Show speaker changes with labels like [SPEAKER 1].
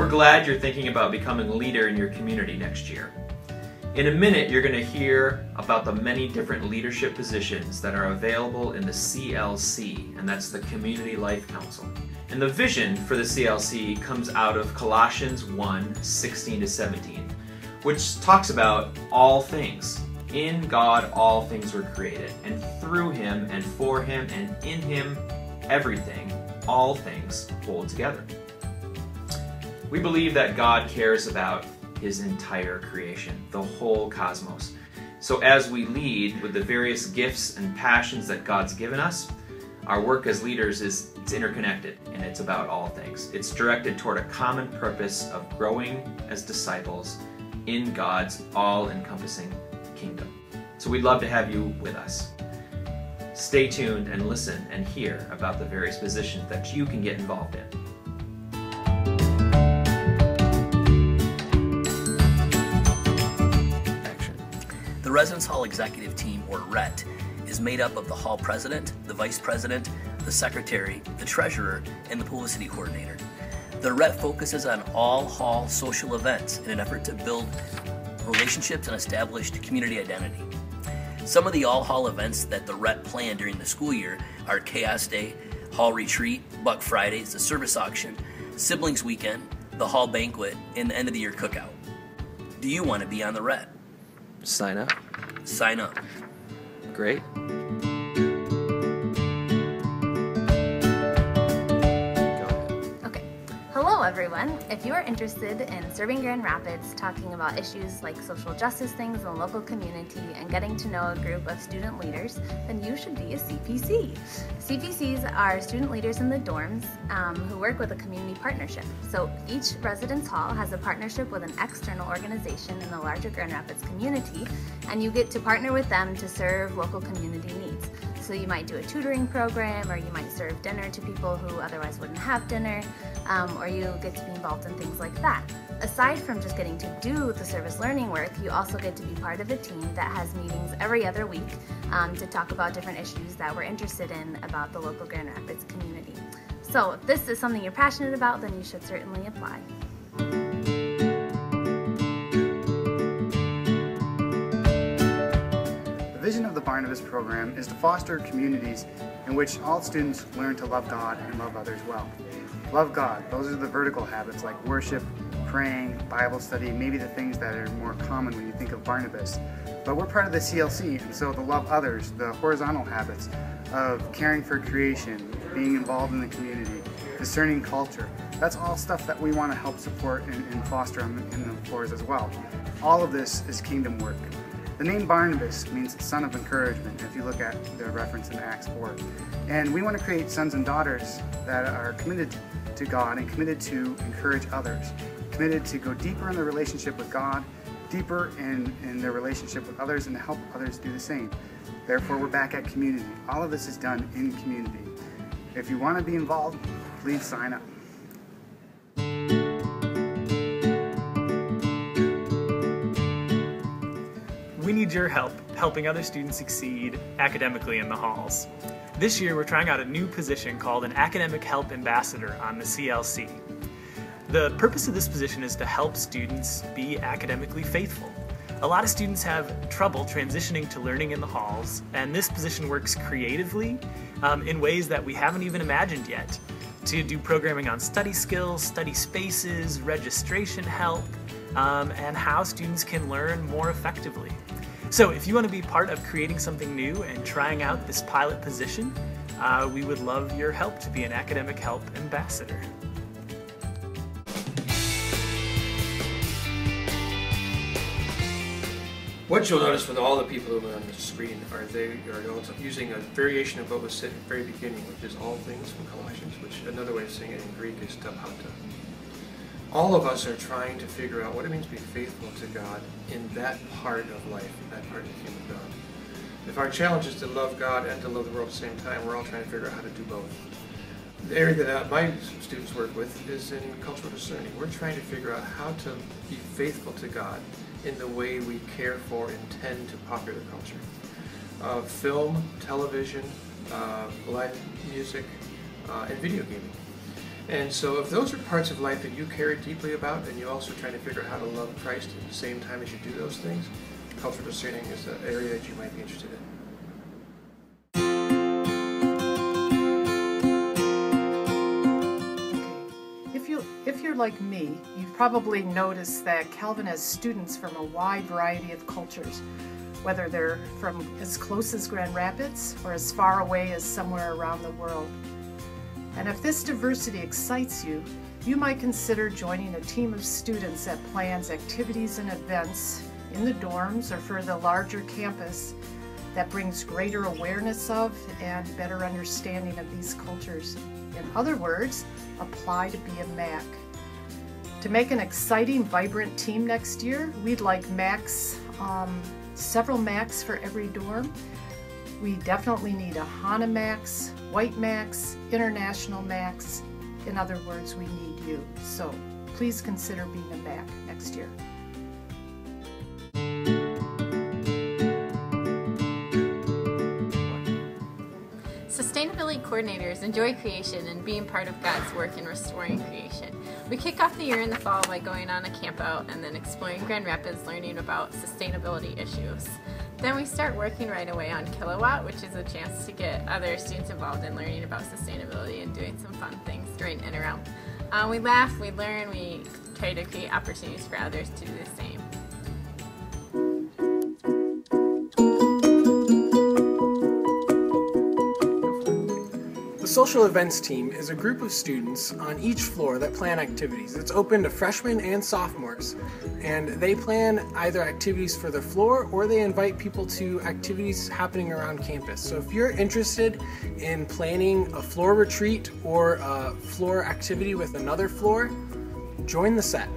[SPEAKER 1] We're glad you're thinking about becoming a leader in your community next year. In a minute, you're going to hear about the many different leadership positions that are available in the CLC, and that's the Community Life Council. And the vision for the CLC comes out of Colossians 1:16-17, which talks about all things. In God all things were created, and through Him and for Him and in Him everything, all things hold together. We believe that God cares about His entire creation, the whole cosmos. So as we lead with the various gifts and passions that God's given us, our work as leaders is interconnected, and it's about all things. It's directed toward a common purpose of growing as disciples in God's all-encompassing kingdom. So we'd love to have you with us. Stay tuned and listen and hear about the various positions that you can get involved in.
[SPEAKER 2] The Residence Hall Executive Team, or RET, is made up of the Hall President, the Vice President, the Secretary, the Treasurer, and the Publicity Coordinator. The RET focuses on all Hall social events in an effort to build relationships and establish community identity. Some of the all-Hall events that the RET plan during the school year are Chaos Day, Hall Retreat, Buck Fridays, the Service Auction, Siblings Weekend, the Hall Banquet, and the End of the Year Cookout. Do you want to be on the RET?
[SPEAKER 1] Sign up.
[SPEAKER 2] Sign up.
[SPEAKER 1] Great.
[SPEAKER 3] Hello everyone! If you are interested in serving Grand Rapids, talking about issues like social justice things in the local community, and getting to know a group of student leaders, then you should be a CPC. CPCs are student leaders in the dorms who work with a community partnership. So each residence hall has a partnership with an external organization in the larger Grand Rapids community, and you get to partner with them to serve local community needs. So you might do a tutoring program, or you might serve dinner to people who otherwise wouldn't have dinner, or you get to be involved in things like that. Aside from just getting to do the service learning work, you also get to be part of a team that has meetings every other week to talk about different issues that we're interested in about the local Grand Rapids community. So if this is something you're passionate about, then you should certainly apply.
[SPEAKER 4] The vision of the Barnabas program is to foster communities in which all students learn to love God and love others well. Love God, those are the vertical habits like worship, praying, Bible study, maybe the things that are more common when you think of Barnabas. But we're part of the CLC, and so to love others, the horizontal habits of caring for creation, being involved in the community, discerning culture, that's all stuff that we want to help support and foster in the floors as well. All of this is kingdom work. The name Barnabas means son of encouragement, if you look at the reference in Acts 4. And we want to create sons and daughters that are committed to God and committed to encourage others, committed to go deeper in their relationship with God, deeper in their relationship with others, and to help others do the same. Therefore, we're back at community. All of this is done in community. If you want to be involved, please sign up.
[SPEAKER 5] We need your help helping other students succeed academically in the halls. This year we're trying out a new position called an Academic Help Ambassador on the CLC. The purpose of this position is to help students be academically faithful. A lot of students have trouble transitioning to learning in the halls, and this position works creatively in ways that we haven't even imagined yet, to do programming on study skills, study spaces, registration help, and how students can learn more effectively. So if you want to be part of creating something new and trying out this pilot position, we would love your help to be an Academic Help Ambassador.
[SPEAKER 6] What you'll notice with all the people who are on the screen are they are also using a variation of what was said at the very beginning, which is all things from Colossians, which another way of saying it in Greek is tapata. All of us are trying to figure out what it means to be faithful to God in that part of life, in that part of the human God. If our challenge is to love God and to love the world at the same time, we're all trying to figure out how to do both. The area that my students work with is in cultural discerning. We're trying to figure out how to be faithful to God in the way we care for and tend to popular culture. Film, television, live music, and video gaming. And so if those are parts of life that you care deeply about, and you're also trying to figure out how to love Christ at the same time as you do those things, cultural discerning is an area that you might be interested in.
[SPEAKER 7] If you're like me, you've probably noticed that Calvin has students from a wide variety of cultures, whether they're from as close as Grand Rapids or as far away as somewhere around the world. And if this diversity excites you, you might consider joining a team of students that plans activities and events in the dorms or for the larger campus that brings greater awareness of and better understanding of these cultures. In other words, apply to be a MAC. To make an exciting, vibrant team next year, we'd like MACs, several MACs for every dorm. We definitely need a HANA MACs, White MACs, International MACs. In other words, we need you. So please consider being a MAC next year.
[SPEAKER 8] Sustainability coordinators enjoy creation and being part of God's work in restoring creation. We kick off the year in the fall by going on a campout and then exploring Grand Rapids, learning about sustainability issues. Then we start working right away on Kilowatt, which is a chance to get other students involved in learning about sustainability and doing some fun things during and around. We laugh, we learn, we try to create opportunities for others to do the same.
[SPEAKER 9] The social events team is a group of students on each floor that plan activities. It's open to freshmen and sophomores, and they plan either activities for their floor or they invite people to activities happening around campus. So if you're interested in planning a floor retreat or a floor activity with another floor, join the set.